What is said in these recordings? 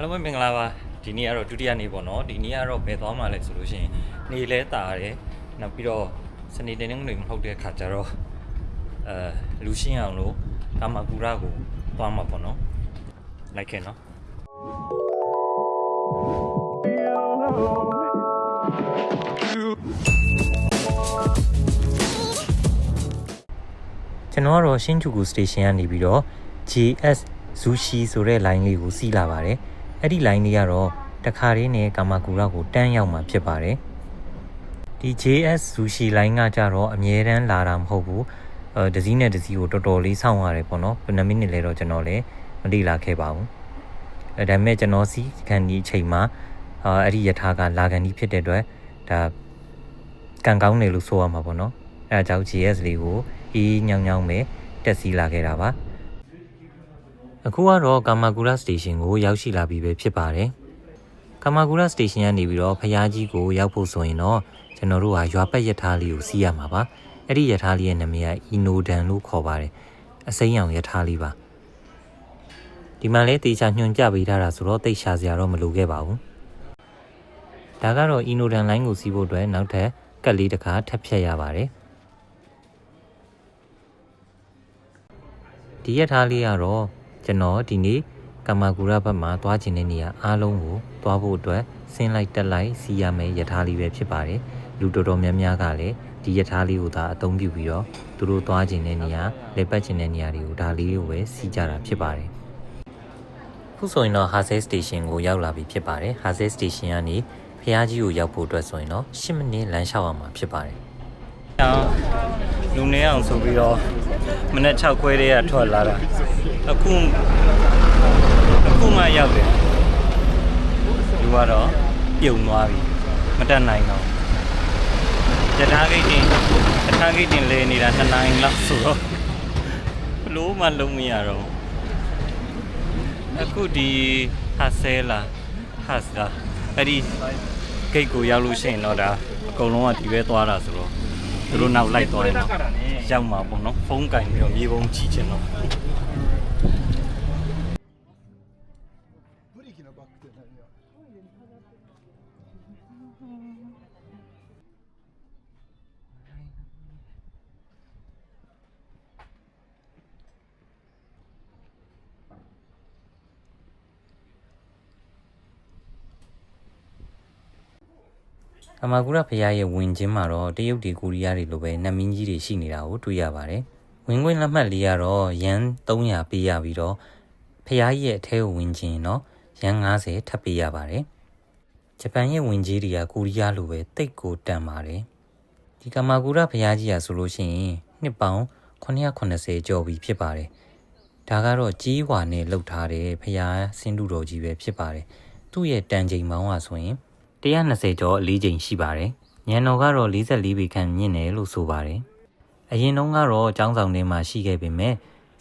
လုံးပဲမင်္ဂလာပါဒီနေ့ကတော့ဒုတိယနေ့ပေါ့နော်ဒီနေ့ကတော့ဘယ်သွားမှာလဲဆိုလို့ရှိရင်နေလဲတာတယ်နောက်ပြီးတော့စနေတင်းနေမဟုတ်တဲ့ခါကျတော့လူရှင်းအောင်လို့ကာမကူရာကိုသွားမှာပေါ့နော်လိုက်ခဲ့နော်ကျွန်တော်ကတော့新竹ကူ station ကနေပြီးတော့ JS Sushi ဆိုတဲ့ line လေးကိုစီးလာပါတယ်အဲ့ဒီ line လေးကတော့တခါတည်းနဲ့ကာမကူရာကိုတန်းရောက်မှာဖြစ်ပါတယ်ဒီ JS Sushi line ကကြတော့အမြဲတမ်းလာတာမဟုတ်ဘူးတစ်စီးနဲ့တစ်စီးကိုတော်တော်လေးစောင့်ရတယ်ပေါ့နော်ဘယ်နှမိနစ်လဲတော့ကျွန်တော်လည်းမသိလာခဲ့ပါဘူးဒါပေမဲ့ကျွန်တော်စီးခံဒီအချိန်မှာအဲ့ဒီယထာကလာခံဒီဖြစ်တဲ့အတွက်ဒါကန်ကောင်းတယ်လို့ဆိုရမှာပေါ့နော်အဲဒါကြောင့် JS လေးကိုညောင်းပဲတက်စီးလာခဲ့တာပါအခုကတော့ကာမာကူရာ station ကိုရောက်ရှိလာပြီပဲဖြစ်ပါတယ်ကာမာကူရာ station ကနေပြီးတော့ဖျားကြီးကိုရောက်ဖို့ဆိုရင်တော့ကျွန်တော်တို့ကရွာပတ်ရထားလေးကိုစီးရမှာပါအဲ့ဒီရထားလေးရဲ့နာမည်က Inodan လို့ခေါ်ပါတယ်အစိမ်းရောင်ရထားလေးပါဒီမှာလဲတေချာညွှန်ကြပေးထားတာဆိုတော့တိတ်ရှာစရာတော့မလိုခဲ့ပါဘူးဒါကတော့ Inodan line ကိုစီးဖို့အတွက်နောက်ထပ်ကတ်လေးတစ်ခါထပ်ဖြတ်ရပါတယ်ဒီရထားလေးကတော့ကျွန်တော်ဒီနေ့ကာမာကူရာဘက်မှာသွားခြင်းတဲ့နေရာအားလုံးကိုသွားဖို့အတွက်ဆင်းလိုက်တက်လိုက်စီးရမယ်ရထားလေးပဲဖြစ်ပါတယ်လူတော်တော်များများကလည်းဒီရထားလေးကိုသာအသုံးပြုပြီးတော့သူတို့သွားခြင်းတဲ့နေရာလက်ပတ်ခြင်းတဲ့နေရာတွေကိုဒါလေးကိုပဲစီးကြတာဖြစ်ပါတယ်ခုဆိုရင်တော့ Hase Station ကိုရောက်လာပြီဖြစ်ပါတယ် Hase Station ကနေဖျားကြီးကိုရောက်ဖို့အတွက်ဆိုရင်တော့10မိနစ်လမ်းလျှောက်ရမှာဖြစ်ပါတယ်လူနေအောင်ဆိုပြီးတော့မနေ့6ခွဲတည်းကထွက်လာတာအခုမှရောက်တယ်လူကတော့ပြုံသွားပြီမတက်နိုင်တော့တထားဂိတ်တင်လဲနေတာ2နိုင်လောက်ဆိုတော့ဘလို့မှလုံးမရတော့အခုဒီဟာဆဲလာဟာစလာအဲ့ဒီဂိတ်ကိုရောက်လို့ရှိရင်တော့ဒါအကုန်လုံးကဒီပဲသွားတာဆိုတော့သူတို့နောက်လိုက်သွားရင်တော့ရောက်မှာပေါ့နော်ဖုန်းကင်ပြီးတော့မြေပုံကြည့်ချင်တော့ကာမာကူရာဖျားရဲ့ဝင်ချင်းမှာတော့တရုတ်တွေကိုရီးယားတွေလိုပဲနတ်မင်းကြီးတွေရှိနေတာကိုတွေ့ရပါတယ်။ဝင်ခွင့်လက်မှတ်လေးကတော့ရန်300ပေးရပြီးတော့ဖျားရဲ့အထဲကိုဝင်ချင်းတော့ရန်90ထပ်ပေးရပါတယ်။ဂျပန်ရဲ့ဝင်ကြီးတွေကကိုရီးယားလိုပဲတိတ်ကိုတန်ပါတယ်။ဒီကာမာကူရာဖျားကြီးရာဆိုလို့ရှိရင်နှစ်ပေါင်း980ကျော်ပြီဖြစ်ပါတယ်။ဒါကတော့ကြီးဝါနဲ့လှုပ်ထားတဲ့ဖျားစင်းတူတော်ကြီးပဲဖြစ်ပါတယ်။သူ့ရဲ့တန်ချိန်ပေါင်းကဆိုရင်120ကျော်4ချိန်ရှိပါတယ်။ညံတော်ကတော့44ပေခန့်မြင့်တယ်လို့ဆိုပါတယ်။အရင်တုန်းကတော့ကျောင်းဆောင်ထဲမှာရှိခဲ့ပေမဲ့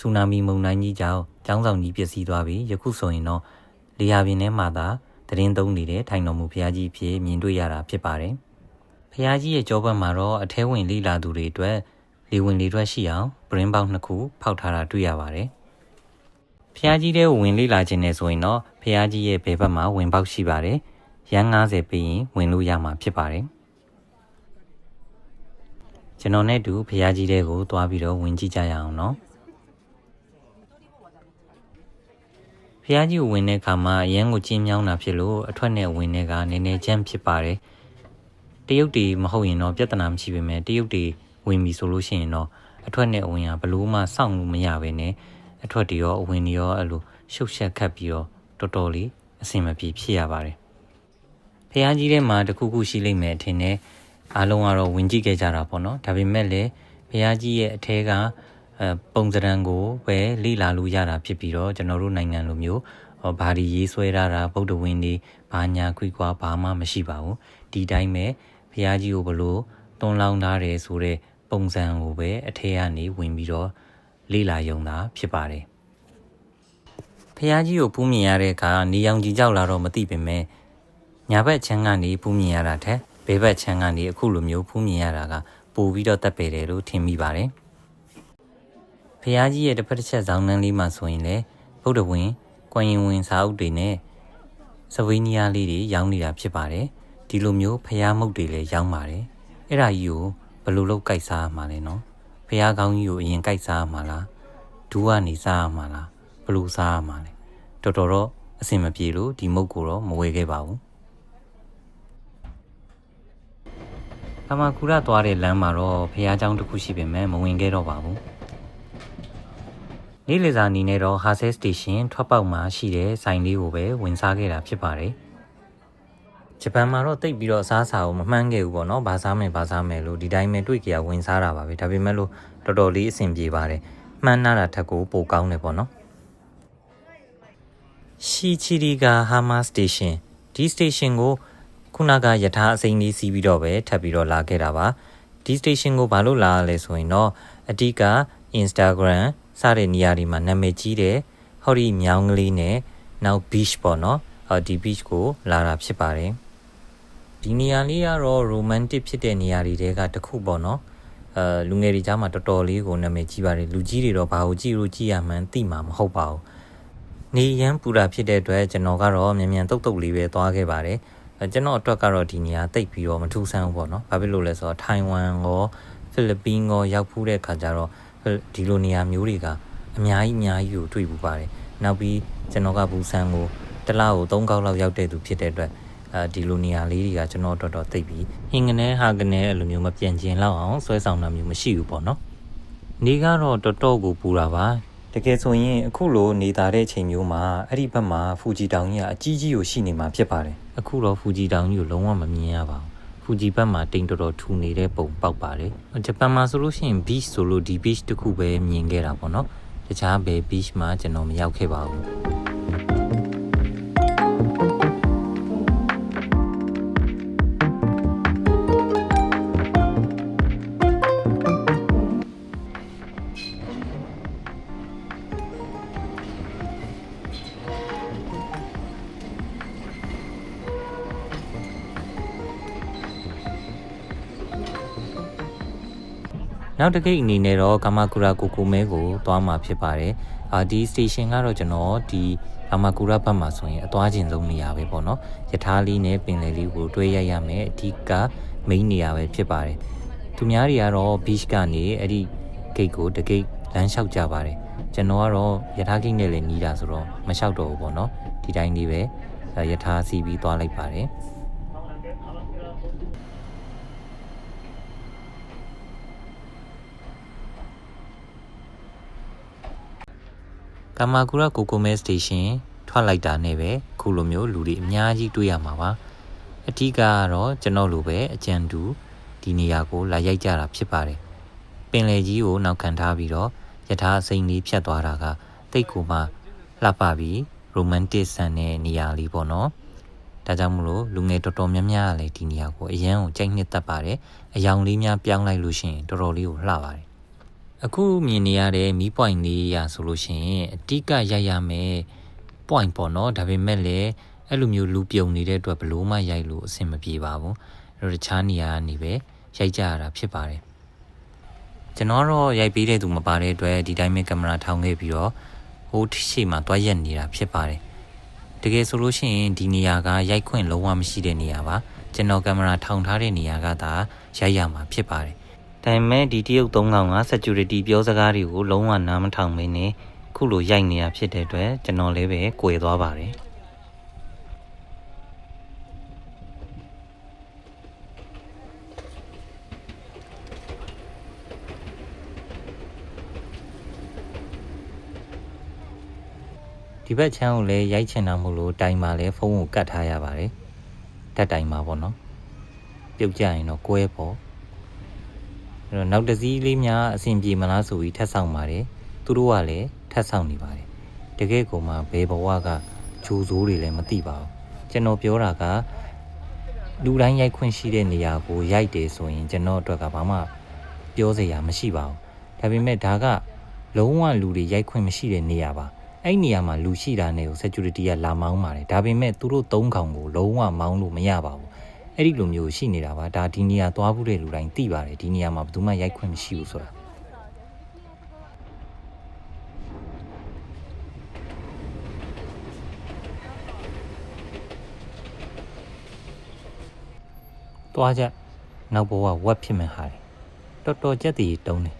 ဆူနာမီမုန်တိုင်းကြီးကြောင့်ကျောင်းဆောင်ကြီးပျက်စီးသွားပြီးယခုဆိုရင်တော့လေယာပြင်ထဲမှာသာသတင်းသုံးနေတဲ့ထိုင်တော်မူဘုရားကြီးဖြစ်မြင်တွေ့ရတာဖြစ်ပါတယ်။ဘုရားကြီးရဲ့ကျောဘက်မှာတော့အထဲဝင်လေ့လာသူတွေအတွက်လေဝင်လေထွက်ရှိအောင်ပရင်းပေါက်2ခုဖောက်ထားတာတွေ့ရပါတယ်။ဘုရားကြီးတဲ့ဝင်လေ့လာခြင်းနဲ့ဆိုရင်တော့ဘုရားကြီးရဲ့ဘယ်ဘက်မှာဝင်ပေါက်ရှိပါတယ်။ရန်90ပေးရင်ဝင်လို့ရမှာဖြစ်ပါတယ်ကျွန်တော်နဲ့တူဖျားကြီးတဲ့ကိုသွားပြီးတော့ဝင်ကြည့်ကြရအောင်နော်ဖျားကြီးကိုဝင်တဲ့အခါမှာအရန်ကိုကျင်းမြောင်းတာဖြစ်လို့အထွက်နဲ့ဝင်တဲ့ကနည်းနည်းချမ်းဖြစ်ပါတယ်တရုတ်တွေမဟုတ်ရင်တော့ပြဿနာမရှိပေမဲ့တရုတ်တွေဝင်ပြီဆိုလို့ရှိရင်တော့အထွက်နဲ့အဝင်ကဘလို့မှစောင့်လို့မရပဲနဲ့အထွက်တွေရောအဝင်တွေရောအဲ့လိုရှုပ်ရှက်ခတ်ပြီးတော့တော်တော်လေးအဆင်မပြေဖြစ်ရပါတယ်ဖះကြီးထဲမှာတခုခုရှိလိမ့်မယ်ထင်တယ်အားလုံးကတော့ဝင်ကြည့်ခဲ့ကြတာပေါ့နော်ဒါပေမဲ့လည်းဖះကြီးရဲ့အထဲကပုံစံကိုပဲလေ့လာလို့ရတာဖြစ်ပြီးတော့ကျွန်တော်တို့နိုင်ငံလိုမျိုးဘာဒီရေးဆွဲထားတာဗုဒ္ဓဝင်တွေဘာညာခွေးကွာဘာမှမရှိပါဘူးဒီတိုင်းပဲဖះကြီးကိုဘလို့တွန်းလောင်းထားတယ်ဆိုတဲ့ပုံစံကိုပဲအထဲကနေဝင်ပြီးတော့လေ့လာရုံသာဖြစ်ပါတယ်ဖះကြီးကိုပူးမြင်ရတဲ့အခါနေရောင်ကြီးကြောက်လာတော့မသိပေမဲ့ညာဘက်ချမ်းကနေဖူးမြင်ရတာထက်ဘေးဘက်ချမ်းကနေအခုလိုမျိုးဖူးမြင်ရတာကပိုပြီးတော့တက်ပေတယ်လို့ထင်မိပါတယ်။ဖះကြီးရဲ့တစ်ဖက်တစ်ချက်ဇောင်းနှန်းလေးမှာဆိုရင်လေဗုဒ္ဓဝင်၊ကွန်ရင်ဝင်စာအုပ်တွေနဲ့ စဝေးနီးယားလေးတွေရောင်းနေတာဖြစ်ပါတယ်ဒီလိုမျိုးဖျားမုတ်တွေလည်းရောင်းပါတယ်အဲ့ဒါကြီးကိုဘယ်လိုလုပ်ကိုက်စားရမှာလဲနော်ဖျားကောင်းကြီးကိုအရင်ကိုက်စားရမှာလားဒူးကနေစားရမှာလားဘယ်လိုစားရမှာလဲတော်တော်တော့အဆင်မပြေလို့ဒီမုတ်ကိုတော့မဝယ်ခဲ့ပါဘူးကမာကူရသွားတဲ့လမ်းမှာတော့ဖျားเจ้าတစ်ခုရှိပေမဲ့မဝင်ခဲ့တော့ပါဘူးနေ့လည်စာအနေနဲ့တော့ Hase Station ထွက်ပေါက်မှာရှိတဲ့ဆိုင်လေးကိုပဲဝင်စားခဲ့တာဖြစ်ပါတယ်ဂျပန်မှာတော့တိတ်ပြီးတော့အစားအစာကိုမမှန်းခဲ့ဘူးပေါ့နော်ဘာစားမယ်လို့ဒီတိုင်းပဲတွေ့ကြရဝင်စားတာပါပဲဒါပေမဲ့လို့တော်တော်လေးအဆင်ပြေပါတယ်မှန်းနာတာထက်ကိုပိုကောင်းတယ်ပေါ့နော်ရှီချီရီဂါဟာမာစတေရှင်ဒီ station ကိုခုနကယထာအစိမ်းလေးစီးပြီးတော့ပဲထပ်ပြီးတော့လာခဲ့တာပါဒီ station ကိုဘာလို့လာရလဲဆိုရင်တော့အဓိက Instagram စတဲ့နေရာတွေမှာနာမည်ကြီးတဲ့ဟော်ဒီမြောင်းကလေးနဲ့နောက် beach ပေါ့နော်ဒီ beach ကိုလာတာဖြစ်ပါတယ်ဒီနေရာလေးကတော့ romantic ဖြစ်တဲ့နေရာတွေတဲကတစ်ခုပေါ့နော်လူငယ်တွေကြားမှာတော်တော်လေးကိုနာမည်ကြီးပါတယ်လူကြီးတွေတော့ဘာကိုကြည့်ရမှန်းသိမှာမဟုတ်ပါဘူးနေရန်ပူတာဖြစ်တဲ့အတွက်ကျွန်တော်ကတော့မြန်တုတ်လေးပဲသွားခဲ့ပါတယ်ကျွန်တော်အတွက်ကတော့ဒီနေရာတိတ်ပြီးတော့မထူးဆန်းဘူးပေါ့နော်ဘာဖြစ်လို့လဲဆိုတော့ထိုင်ဝမ်ရောဖိလစ်ပင်းရောရောက်ဖူးတဲ့ခါကျတော့ဒီလိုနေရာမျိုးတွေကအများကြီးကိုတွေ့ပူပါတယ်နောက်ပြီးကျွန်တော်ကဘူဆန်ကိုတစ်လကို3ခေါက်လောက်ရောက်တဲ့သူဖြစ်တဲ့အတွက်ဒီလိုနေရာလေးတွေကကျွန်တော်တော်သိပြီးဟင်းကနေဟာကနေအဲ့လိုမျိုးမပြန့်ကျင်လောက်အောင်ဆွဲဆောင်တာမျိုးမရှိဘူးပေါ့နော်နေကတော့တော်တော်ကိုပူတာပါတကယ်ဆိုရင်အခုလိုနေသားတဲ့အချိန်မျိုးမှာအဲ့ဒီဘက်မှာဖူဂျီတောင်ကြီးကအကြီးကြီးကိုရှိနေမှာဖြစ်ပါတယ်အခုတော့ဖူဂျီတောင်ကြီးကိုလုံးဝမမြင်ရပါဘူးဖူဂျီဘက်မှာတိမ်တော်ထူနေတဲ့ပုံပေါက်ပါတယ်ဂျပန်မှာဆိုလို့ရှိရင် beach ဆိုလို့ဒီ beach တစ်ခုပဲမြင်ခဲ့တာပေါ့နော်တခြားဘယ် beach မှာကျွန်တော်မရောက်ခဲ့ပါဘူးနောက်တစ်ကိတ်အနေနဲ့တော့ကာမာကူရာကိုကိုမဲကိုသွားမှာဖြစ်ပါတယ်ဒီ station ကတော့ကျွန်တော်ဒီကာမာကူရာဘက်မှာဆိုရင်အသွားခြင်းဆုံးနေရာပဲပေါ့နော်ယထာလေးနဲ့ပင်လယ်လေးကိုတွဲရိုက်ရမယ်အဓိက main နေရာပဲဖြစ်ပါတယ်သူများတွေကတော့ beach ကနေအဲ့ဒီ gate ကိုတကိတ်လမ်းလျှောက်ကြပါတယ်ကျွန်တော်ကတော့ယထာဂိတ်နဲ့လည်းနီးတာဆိုတော့မလျှောက်တော့ဘူးပေါ့နော်ဒီတိုင်းလေးပဲယထာစီးပြီးသွားလိုက်ပါတယ်ကာမာကူရာကိုကိုမဲ station ထွက်လိုက်တာနဲ့ပဲခုလိုမျိုးလူတွေအများကြီးတွေ့ရမှာပါအဓိကကတော့ကျွန်တော်လိုပဲအကြံတူဒီနေရာကိုလာရိုက်ကြတာဖြစ်ပါတယ်ပင်လယ်ကြီးကိုနောက်ခံထားပြီးတော့ယထာအစိမ်းလေးဖြတ်သွားတာကတိတ်ကိုမှလှပပြီး romantic ဆန်တဲ့နေရာလေးပေါ့နော်ဒါကြောင့်မလို့လူငယ်တော်တော်များများကလည်းဒီနေရာကိုအရန်ကိုကြိုက်နှစ်သက်ပါတယ်အယောင်လေးများပြောင်းလိုက်လို့ရှိရင်တော်တော်လေးကိုလှပါတယ်အခုမြင်နေရတဲ့မီး point လေးရဆိုလို့ရှိရင်အတိကရိုက်ရမယ် point ပေါ့နော်ဒါပေမဲ့လည်းအဲ့လိုမျိုးလူပြုံနေတဲ့အတွက်ဘလို့မှရိုက်လို့အဆင်မပြေပါဘူးအဲ့တော့တခြားနေရာကနေပဲရိုက်ကြရတာဖြစ်ပါတယ်ကျွန်တော်တော့ရိုက်ပေးတဲ့သူမပါတဲ့အတွက်ဒီတိုင်းပဲကင်မရာထောင်ခဲ့ပြီးတော့ဟိုရှေ့မှာတွားရက်နေတာဖြစ်ပါတယ်တကယ်ဆိုလို့ရှိရင်ဒီနေရာကရိုက်ခွင့်လုံးဝမရှိတဲ့နေရာပါကျွန်တော်ကင်မရာထောင်ထားတဲ့နေရာကသာရိုက်ရမှာဖြစ်ပါတယ်ဒါပေမဲ့ဒီတရုတ်3ကောင်က security ပြောစကားတွေကိုလုံးဝနားမထောင်မင်းနဲ့ခုလိုရိုက်နေတာဖြစ်တဲ့အတွက်ကျွန်တော်လည်းပဲကြွယ်သွားပါတယ်ဒီဘက်ချမ်းကိုလည်းရိုက်ချင်တာမို့လို့တိုင်မှာလည်းဖုန်းကိုကတ်ထားရပါတယ်ဓာတ်တိုင်မှာပေါ့နော်ပြုတ်ကြရင်တော့ကွဲပေါ့အဲ့တော့နောက်တစ်စီးလေးများအဆင်ပြေမလားဆိုပြီးထပ်ဆောင်ပါတယ်သူတို့ကလည်းထပ်ဆောင်နေပါတယ်တကယ်ကိုမှဘယ်ဘဝကဂျိုးစိုးတွေလည်းမသိပါဘူးကျွန်တော်ပြောတာကလူတိုင်းရိုက်ခွင့်ရှိတဲ့နေရာကိုရိုက်တယ်ဆိုရင်ကျွန်တော်အတွက်ကဘာမှပြောစရာမရှိပါဘူးဒါပေမဲ့ဒါကလုံးဝလူတွေရိုက်ခွင့်မရှိတဲ့နေရာပါအဲ့နေရာမှာလူရှိတာနဲ့ကို security ကလာမောင်းပါတယ်ဒါပေမဲ့သူတို့3ခေါင်ကိုလုံးဝမောင်းလို့မရပါဘူးအဲ့ဒီလိုမျိုးရှိနေတာပါဒါဒီနေရာသွားဖို့တဲ့လူတိုင်းသိပါတယ်ဒီနေရာမှာဘယ်သူမှရိုက်ခွင့်မရှိဘူးဆိုတာ သွားကြနောက်ဘဝဝက်ဖြစ်မှဟာတယ်တော်တော်ကြက်တည်တုံးတယ်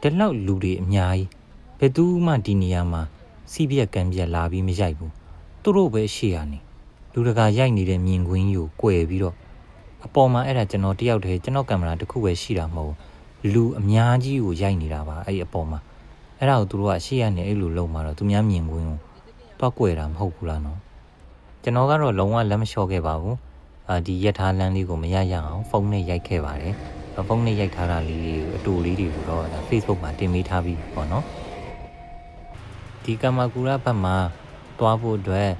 ဒီလောက်လူတွေအများကြီးဘယ်သူမှဒီနေရာမှာစီးပြက်ကံပြက်လာပြီးမရိုက်ဘူးသူတို့ပဲရှေ့ရနေလူတကာရိုက်နေတဲ့မြင်ကွင်းကြီးကိုကွယ်ပြီးတော့အပေါ်မှာအဲ့ဒါကျွန်တော်တယောက်တည်းကျွန်တော်ကင်မရာတစ်ခုပဲရှိတာမဟုတ်လူအများကြီးကိုရိုက်နေတာပါအဲ့ဒီအပေါ်မှာအဲ့ဒါကိုသူတို့ကရှေ့ရနေအဲ့လိုလုံးမှာတော့သူများမြင်ကွင်းကိုတော့ကွယ်တာမဟုတ်ဘူးလားနော်ကျွန်တော်ကတော့လုံးဝလက်မလျှော့ခဲ့ပါဘူးဒီရထားလမ်းလေးကိုမရရအောင်ဖုန်းနဲ့ရိုက်ခဲ့ပါတယ်ဖုန်းနဲ့ရိုက်ထားတာလေးတွေအတူလေးတွေကိုတော့ Facebook မှာတင်ပေးထားပြီးပေါ့နော်ဒီကမာကူရာဘက်မှာတွားဖို့အတွက်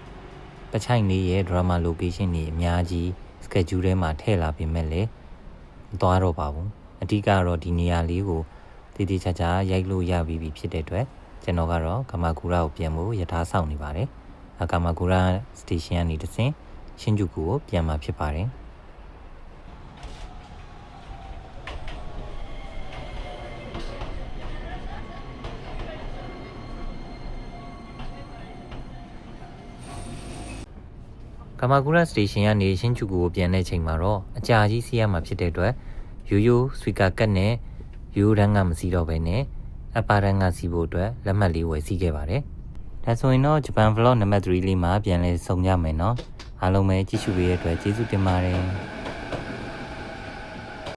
ပချိုင်လေးရဲ့ drama location တွေအများကြီး schedule ထဲမှာထည့်လာပြင်မဲ့လေမသွားတော့ပါဘူးအဓိကတော့ဒီနေရာလေးကိုတည်တည်ချာချာရိုက်လို့ရပြီးပြီဖြစ်တဲ့အတွက်ကျွန်တော်ကတော့ကမာကူရာကိုပြန်ဖို့ရထားဆောင်နေပါတယ်ကမာကူရာ station ကနေတဆင့်ရှင်ဂျူကူကိုပြန်มาဖြစ်ပါတယ်ကမာကူရာစတေရှင်ကနေရှင်ဂျူကူကိုပြန်တဲ့ချိန်မှာတော့အကြာကြီးစီးရမှာဖြစ်တဲ့အတွက်ရိုးရိုးဆွီကာကတ်နဲ့ရိုးရန်ကမစီးတော့ဘဲနဲ့အပါရန်ကစီးဖို့အတွက်လက်မှတ်လေးဝယ်စီးခဲ့ပါတယ်ဒါဆိုရင်တော့ဂျပန် vlog နံပါတ်3လေးမှာပြန်လဲဆုံကြမယ်နော်အားလုံးပဲကြည့်ရှုပေးတဲ့အတွက်ကျေးဇူးတင်ပါတယ်